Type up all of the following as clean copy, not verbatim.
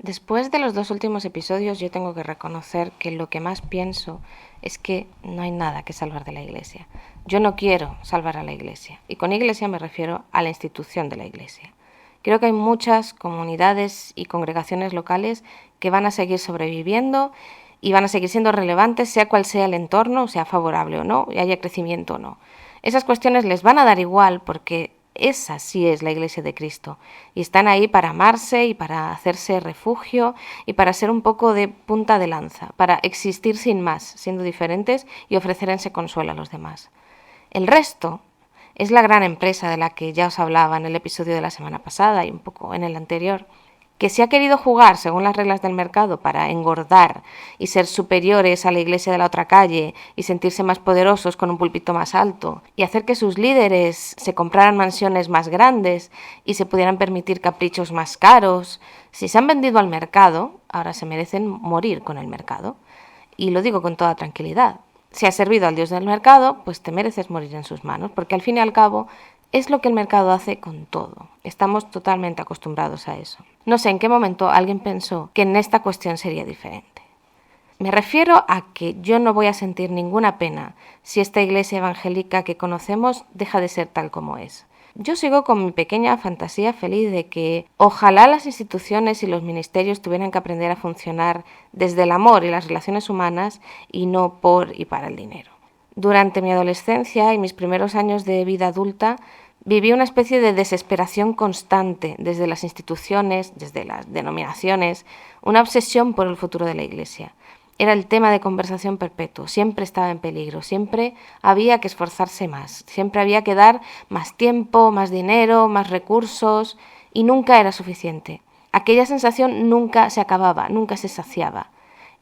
Después de los 2 últimos episodios, yo tengo que reconocer que lo que más pienso es que no hay nada que salvar de la Iglesia. Yo no quiero salvar a la Iglesia, y con Iglesia me refiero a la institución de la Iglesia. Creo que hay muchas comunidades y congregaciones locales que van a seguir sobreviviendo y van a seguir siendo relevantes, sea cual sea el entorno, sea favorable o no, y haya crecimiento o no. Esas cuestiones les van a dar igual porque esa sí es la Iglesia de Cristo, y están ahí para amarse y para hacerse refugio y para ser un poco de punta de lanza, para existir sin más, siendo diferentes y ofrecer ese consuelo a los demás. El resto es la gran empresa de la que ya os hablaba en el episodio de la semana pasada y un poco en el anterior, que se ha querido jugar según las reglas del mercado para engordar y ser superiores a la iglesia de la otra calle y sentirse más poderosos con un púlpito más alto y hacer que sus líderes se compraran mansiones más grandes y se pudieran permitir caprichos más caros. Si se han vendido al mercado, ahora se merecen morir con el mercado. Y lo digo con toda tranquilidad. Si has servido al Dios del mercado, pues te mereces morir en sus manos, porque al fin y al cabo es lo que el mercado hace con todo. Estamos totalmente acostumbrados a eso. No sé en qué momento alguien pensó que en esta cuestión sería diferente. Me refiero a que yo no voy a sentir ninguna pena si esta iglesia evangélica que conocemos deja de ser tal como es. Yo sigo con mi pequeña fantasía feliz de que ojalá las instituciones y los ministerios tuvieran que aprender a funcionar desde el amor y las relaciones humanas y no por y para el dinero. Durante mi adolescencia y mis primeros años de vida adulta, viví una especie de desesperación constante desde las instituciones, desde las denominaciones, una obsesión por el futuro de la Iglesia. Era el tema de conversación perpetuo, siempre estaba en peligro, siempre había que esforzarse más, siempre había que dar más tiempo, más dinero, más recursos, y nunca era suficiente. Aquella sensación nunca se acababa, nunca se saciaba.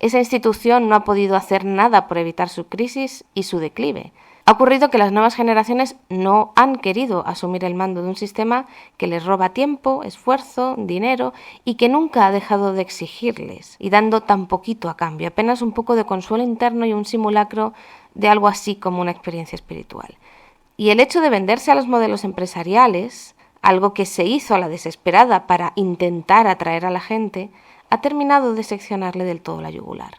Esa institución no ha podido hacer nada por evitar su crisis y su declive. Ha ocurrido que las nuevas generaciones no han querido asumir el mando de un sistema que les roba tiempo, esfuerzo, dinero y que nunca ha dejado de exigirles, y dando tan poquito a cambio, apenas un poco de consuelo interno y un simulacro de algo así como una experiencia espiritual. Y el hecho de venderse a los modelos empresariales, algo que se hizo a la desesperada para intentar atraer a la gente, ha terminado de seccionarle del todo la yugular.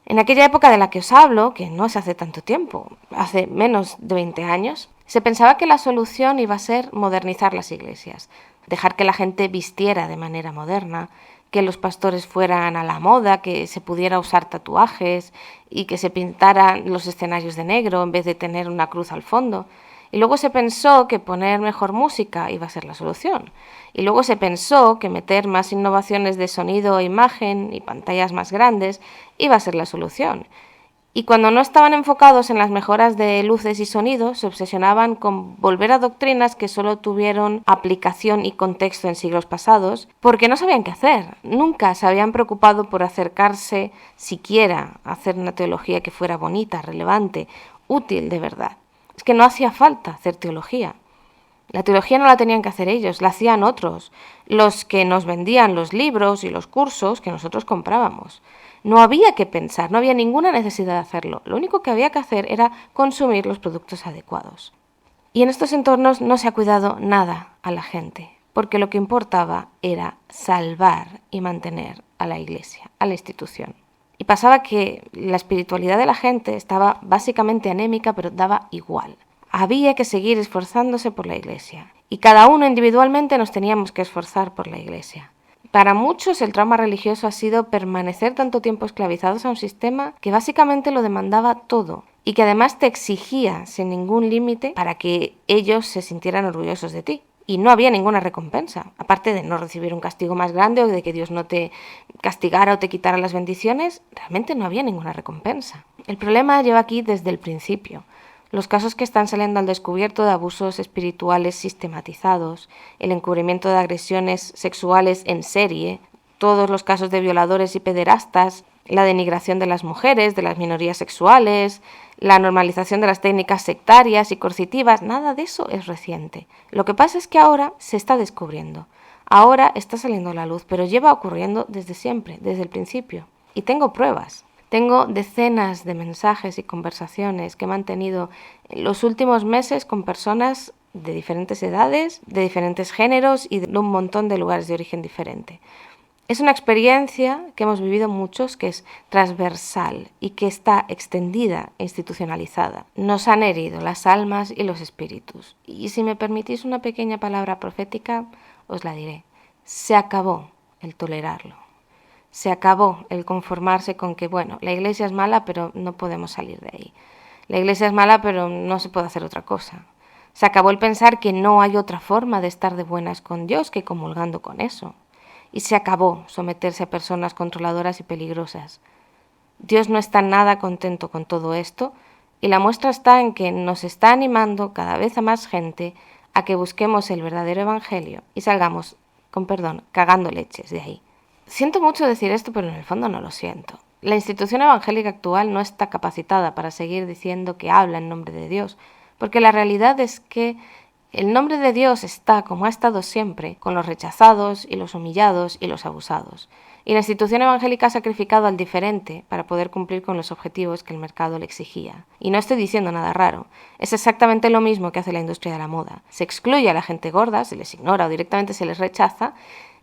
En aquella época de la que os hablo, que no es hace tanto tiempo, hace menos de 20 años, se pensaba que la solución iba a ser modernizar las iglesias, dejar que la gente vistiera de manera moderna, que los pastores fueran a la moda, que se pudiera usar tatuajes y que se pintaran los escenarios de negro en vez de tener una cruz al fondo. Y luego se pensó que poner mejor música iba a ser la solución. Y luego se pensó que meter más innovaciones de sonido e imagen y pantallas más grandes iba a ser la solución. Y cuando no estaban enfocados en las mejoras de luces y sonidos, se obsesionaban con volver a doctrinas que solo tuvieron aplicación y contexto en siglos pasados, porque no sabían qué hacer. Nunca se habían preocupado por acercarse siquiera a hacer una teología que fuera bonita, relevante, útil de verdad. Es que no hacía falta hacer teología. La teología no la tenían que hacer ellos, la hacían otros, los que nos vendían los libros y los cursos que nosotros comprábamos. No había que pensar, no había ninguna necesidad de hacerlo. Lo único que había que hacer era consumir los productos adecuados. Y en estos entornos no se ha cuidado nada a la gente, porque lo que importaba era salvar y mantener a la Iglesia, a la institución. Y pasaba que la espiritualidad de la gente estaba básicamente anémica, pero daba igual. Había que seguir esforzándose por la Iglesia. Y cada uno individualmente nos teníamos que esforzar por la Iglesia. Para muchos el trauma religioso ha sido permanecer tanto tiempo esclavizados a un sistema que básicamente lo demandaba todo y que además te exigía sin ningún límite para que ellos se sintieran orgullosos de ti. Y no había ninguna recompensa, aparte de no recibir un castigo más grande o de que Dios no te castigara o te quitara las bendiciones, realmente no había ninguna recompensa. El problema lleva aquí desde el principio. Los casos que están saliendo al descubierto de abusos espirituales sistematizados, el encubrimiento de agresiones sexuales en serie, todos los casos de violadores y pederastas, la denigración de las mujeres, de las minorías sexuales, la normalización de las técnicas sectarias y coercitivas, nada de eso es reciente. Lo que pasa es que ahora se está descubriendo, ahora está saliendo a la luz, pero lleva ocurriendo desde siempre, desde el principio. Y tengo pruebas. Tengo decenas de mensajes y conversaciones que he mantenido en los últimos meses con personas de diferentes edades, de diferentes géneros y de un montón de lugares de origen diferente. Es una experiencia que hemos vivido muchos, que es transversal y que está extendida e institucionalizada. Nos han herido las almas y los espíritus. Y si me permitís una pequeña palabra profética, os la diré. Se acabó el tolerarlo. Se acabó el conformarse con que, bueno, la Iglesia es mala, pero no podemos salir de ahí. La Iglesia es mala, pero no se puede hacer otra cosa. Se acabó el pensar que no hay otra forma de estar de buenas con Dios que comulgando con eso. Y se acabó someterse a personas controladoras y peligrosas. Dios no está nada contento con todo esto, y la muestra está en que nos está animando cada vez a más gente a que busquemos el verdadero evangelio y salgamos, con perdón, cagando leches de ahí. Siento mucho decir esto, pero en el fondo no lo siento. La institución evangélica actual no está capacitada para seguir diciendo que habla en nombre de Dios, porque la realidad es que el nombre de Dios está, como ha estado siempre, con los rechazados y los humillados y los abusados. Y la institución evangélica ha sacrificado al diferente para poder cumplir con los objetivos que el mercado le exigía. Y no estoy diciendo nada raro. Es exactamente lo mismo que hace la industria de la moda. Se excluye a la gente gorda, se les ignora o directamente se les rechaza,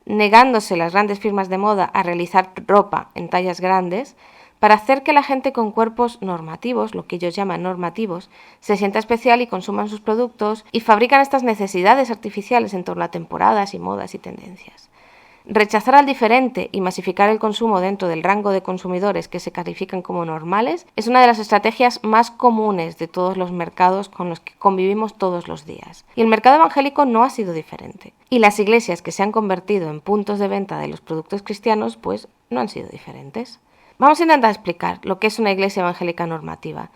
negándose las grandes firmas de moda a realizar ropa en tallas grandes, para hacer que la gente con cuerpos normativos, lo que ellos llaman normativos, se sienta especial y consuman sus productos y fabrican estas necesidades artificiales en torno a temporadas y modas y tendencias. Rechazar al diferente y masificar el consumo dentro del rango de consumidores que se califican como normales es una de las estrategias más comunes de todos los mercados con los que convivimos todos los días. Y el mercado evangélico no ha sido diferente. Y las iglesias que se han convertido en puntos de venta de los productos cristianos, pues no han sido diferentes. Vamos a intentar explicar lo que es una iglesia evangélica normativa,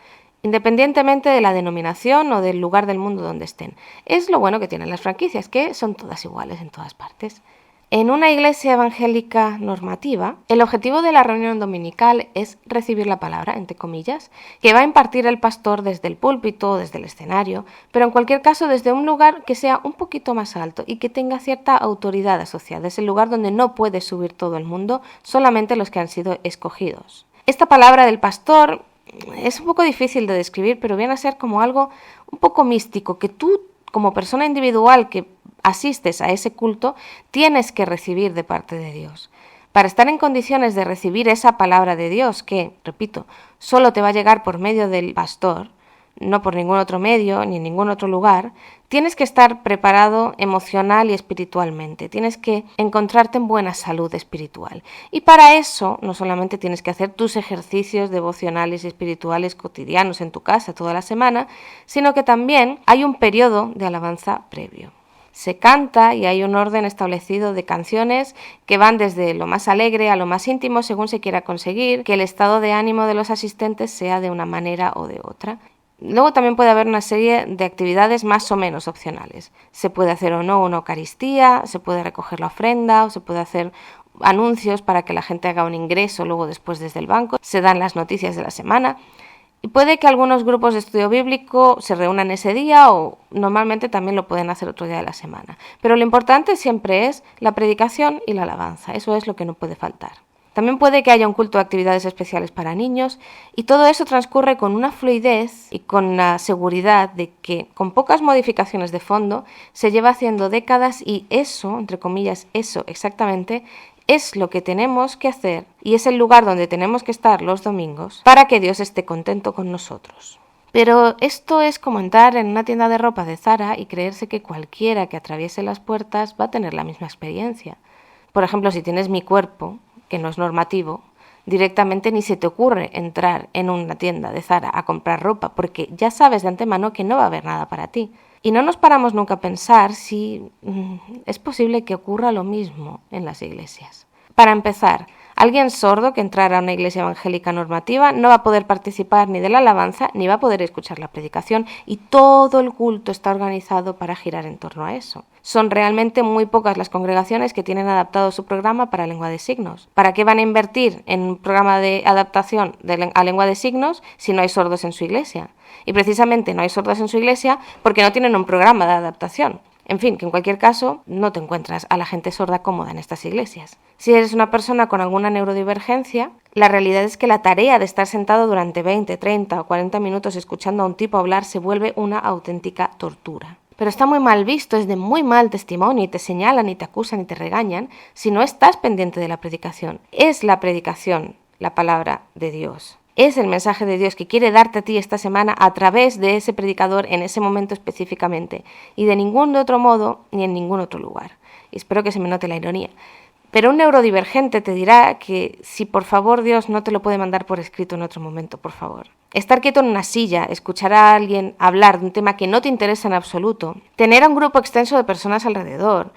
independientemente de la denominación o del lugar del mundo donde estén. Es lo bueno que tienen las franquicias, que son todas iguales en todas partes. En una iglesia evangélica normativa, el objetivo de la reunión dominical es recibir la palabra, entre comillas, que va a impartir el pastor desde el púlpito o desde el escenario, pero en cualquier caso desde un lugar que sea un poquito más alto y que tenga cierta autoridad asociada. Es el lugar donde no puede subir todo el mundo, solamente los que han sido escogidos. Esta palabra del pastor es un poco difícil de describir, pero viene a ser como algo un poco místico, que tú, como persona individual que asistes a ese culto, tienes que recibir de parte de Dios. Para estar en condiciones de recibir esa palabra de Dios, que, repito, solo te va a llegar por medio del pastor, no por ningún otro medio ni en ningún otro lugar, tienes que estar preparado emocional y espiritualmente, tienes que encontrarte en buena salud espiritual. Y para eso no solamente tienes que hacer tus ejercicios devocionales y espirituales cotidianos en tu casa toda la semana, sino que también hay un periodo de alabanza previo. Se canta y hay un orden establecido de canciones que van desde lo más alegre a lo más íntimo según se quiera conseguir que el estado de ánimo de los asistentes sea de una manera o de otra. Luego también puede haber una serie de actividades más o menos opcionales. Se puede hacer o no una Eucaristía, se puede recoger la ofrenda o se puede hacer anuncios para que la gente haga un ingreso luego después desde el banco. Se dan las noticias de la semana. Y puede que algunos grupos de estudio bíblico se reúnan ese día o normalmente también lo pueden hacer otro día de la semana. Pero lo importante siempre es la predicación y la alabanza. Eso es lo que no puede faltar. También puede que haya un culto de actividades especiales para niños y todo eso transcurre con una fluidez y con la seguridad de que con pocas modificaciones de fondo se lleva haciendo décadas y eso, entre comillas, eso exactamente, es lo que tenemos que hacer y es el lugar donde tenemos que estar los domingos para que Dios esté contento con nosotros. Pero esto es como entrar en una tienda de ropa de Zara y creerse que cualquiera que atraviese las puertas va a tener la misma experiencia. Por ejemplo, si tienes mi cuerpo, que no es normativo, directamente ni se te ocurre entrar en una tienda de Zara a comprar ropa porque ya sabes de antemano que no va a haber nada para ti. Y no nos paramos nunca a pensar si es posible que ocurra lo mismo en las iglesias. Para empezar, alguien sordo que entrara a una iglesia evangélica normativa no va a poder participar ni de la alabanza ni va a poder escuchar la predicación y todo el culto está organizado para girar en torno a eso. Son realmente muy pocas las congregaciones que tienen adaptado su programa para lengua de signos. ¿Para qué van a invertir en un programa de adaptación a lengua de signos si no hay sordos en su iglesia? Y precisamente no hay sordos en su iglesia porque no tienen un programa de adaptación. En fin, que en cualquier caso no te encuentras a la gente sorda cómoda en estas iglesias. Si eres una persona con alguna neurodivergencia, la realidad es que la tarea de estar sentado durante 20, 30 o 40 minutos escuchando a un tipo hablar se vuelve una auténtica tortura. pero está muy mal visto, es de muy mal testimonio y te señalan y te acusan y te regañan si no estás pendiente de la predicación. Es la predicación la palabra de Dios. Es el mensaje de Dios que quiere darte a ti esta semana a través de ese predicador en ese momento específicamente y de ningún otro modo ni en ningún otro lugar. Y espero que se me note la ironía. Pero un neurodivergente te dirá que si por favor Dios no te lo puede mandar por escrito en otro momento, por favor. Estar quieto en una silla, escuchar a alguien hablar de un tema que no te interesa en absoluto, tener a un grupo extenso de personas alrededor,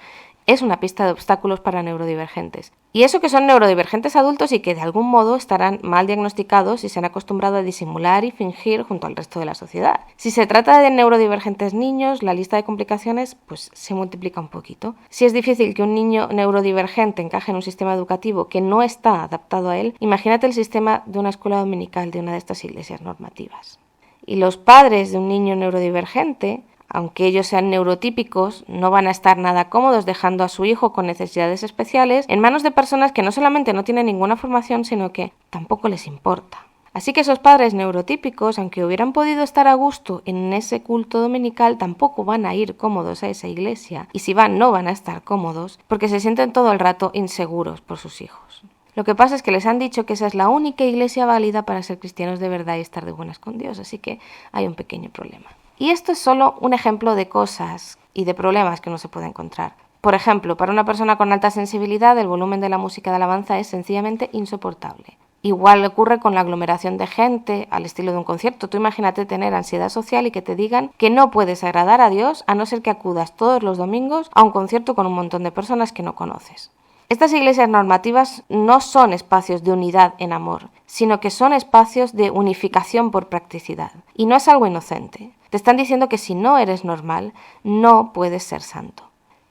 es una pista de obstáculos para neurodivergentes. Y eso que son neurodivergentes adultos y que de algún modo estarán mal diagnosticados y se han acostumbrado a disimular y fingir junto al resto de la sociedad. Si se trata de neurodivergentes niños, la lista de complicaciones pues se multiplica un poquito. Si es difícil que un niño neurodivergente encaje en un sistema educativo que no está adaptado a él, imagínate el sistema de una escuela dominical de una de estas iglesias normativas. Y los padres de un niño neurodivergente, aunque ellos sean neurotípicos, no van a estar nada cómodos dejando a su hijo con necesidades especiales en manos de personas que no solamente no tienen ninguna formación, sino que tampoco les importa. Así que esos padres neurotípicos, aunque hubieran podido estar a gusto en ese culto dominical, tampoco van a ir cómodos a esa iglesia. Y si van, no van a estar cómodos porque se sienten todo el rato inseguros por sus hijos. Lo que pasa es que les han dicho que esa es la única iglesia válida para ser cristianos de verdad y estar de buenas con Dios, así que hay un pequeño problema. Y esto es solo un ejemplo de cosas y de problemas que uno se puede encontrar. Por ejemplo, para una persona con alta sensibilidad, el volumen de la música de alabanza es sencillamente insoportable. Igual ocurre con la aglomeración de gente al estilo de un concierto. Tú imagínate tener ansiedad social y que te digan que no puedes agradar a Dios a no ser que acudas todos los domingos a un concierto con un montón de personas que no conoces. Estas iglesias normativas no son espacios de unidad en amor, sino que son espacios de unificación por practicidad. Y no es algo inocente. Te están diciendo que si no eres normal, no puedes ser santo.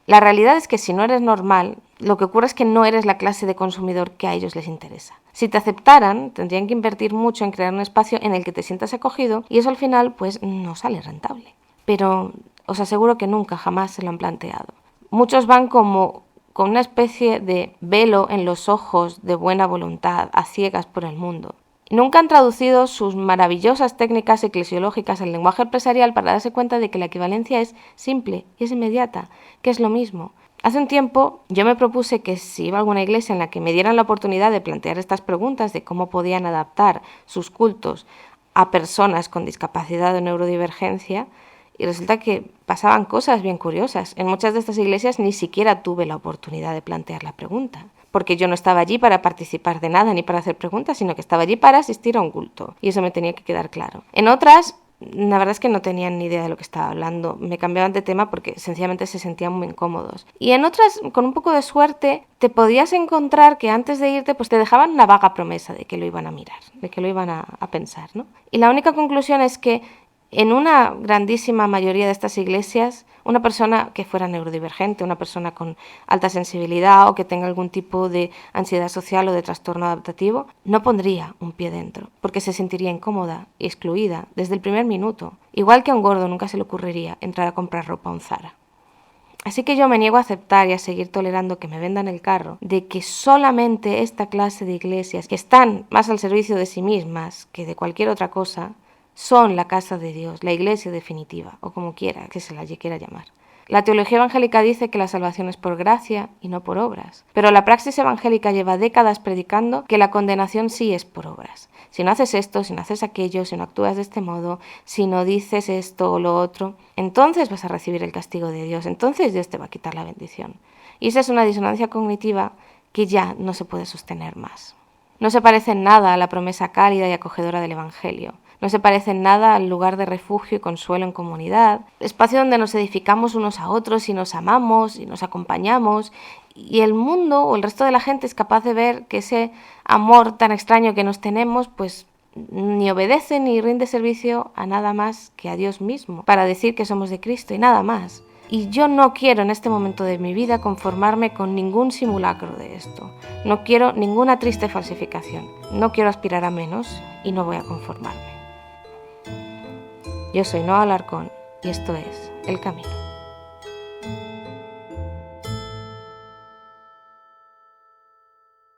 La realidad es que si no eres normal, lo que ocurre es que no eres la clase de consumidor que a ellos les interesa. Si te aceptaran, tendrían que invertir mucho en crear un espacio en el que te sientas acogido y eso al final pues no sale rentable. Pero os aseguro que nunca, jamás se lo han planteado. Muchos van como con una especie de velo en los ojos de buena voluntad, a ciegas por el mundo. Nunca han traducido sus maravillosas técnicas eclesiológicas al lenguaje empresarial para darse cuenta de que la equivalencia es simple y es inmediata, que es lo mismo. Hace un tiempo yo me propuse que si iba a alguna iglesia en la que me dieran la oportunidad de plantear estas preguntas de cómo podían adaptar sus cultos a personas con discapacidad o neurodivergencia, y resulta que pasaban cosas bien curiosas. En muchas de estas iglesias ni siquiera tuve la oportunidad de plantear la pregunta, porque yo no estaba allí para participar de nada ni para hacer preguntas, sino que estaba allí para asistir a un culto, y eso me tenía que quedar claro. En otras, la verdad es que no tenían ni idea de lo que estaba hablando, me cambiaban de tema porque sencillamente se sentían muy incómodos. Y en otras, con un poco de suerte, te podías encontrar que antes de irte pues te dejaban una vaga promesa de que lo iban a mirar, de que lo iban a pensar, ¿no? Y la única conclusión es que en una grandísima mayoría de estas iglesias, una persona que fuera neurodivergente, una persona con alta sensibilidad o que tenga algún tipo de ansiedad social o de trastorno adaptativo, no pondría un pie dentro, porque se sentiría incómoda y excluida desde el primer minuto. Igual que a un gordo nunca se le ocurriría entrar a comprar ropa a un Zara. Así que yo me niego a aceptar y a seguir tolerando que me vendan el carro de que solamente esta clase de iglesias, que están más al servicio de sí mismas que de cualquier otra cosa, son la casa de Dios, la iglesia definitiva, o como quiera que se la quiera llamar. La teología evangélica dice que la salvación es por gracia y no por obras, pero la praxis evangélica lleva décadas predicando que la condenación sí es por obras. Si no haces esto, si no haces aquello, si no actúas de este modo, si no dices esto o lo otro, entonces vas a recibir el castigo de Dios, entonces Dios te va a quitar la bendición. Y esa es una disonancia cognitiva que ya no se puede sostener más. No se parece en nada a la promesa cálida y acogedora del Evangelio. No se parece en nada al lugar de refugio y consuelo en comunidad, espacio donde nos edificamos unos a otros y nos amamos y nos acompañamos, y el mundo o el resto de la gente es capaz de ver que ese amor tan extraño que nos tenemos, pues ni obedece ni rinde servicio a nada más que a Dios mismo, para decir que somos de Cristo y nada más. Y yo no quiero en este momento de mi vida conformarme con ningún simulacro de esto. No quiero ninguna triste falsificación. No quiero aspirar a menos y no voy a conformarme. Yo soy Noa Alarcón y esto es El Camino.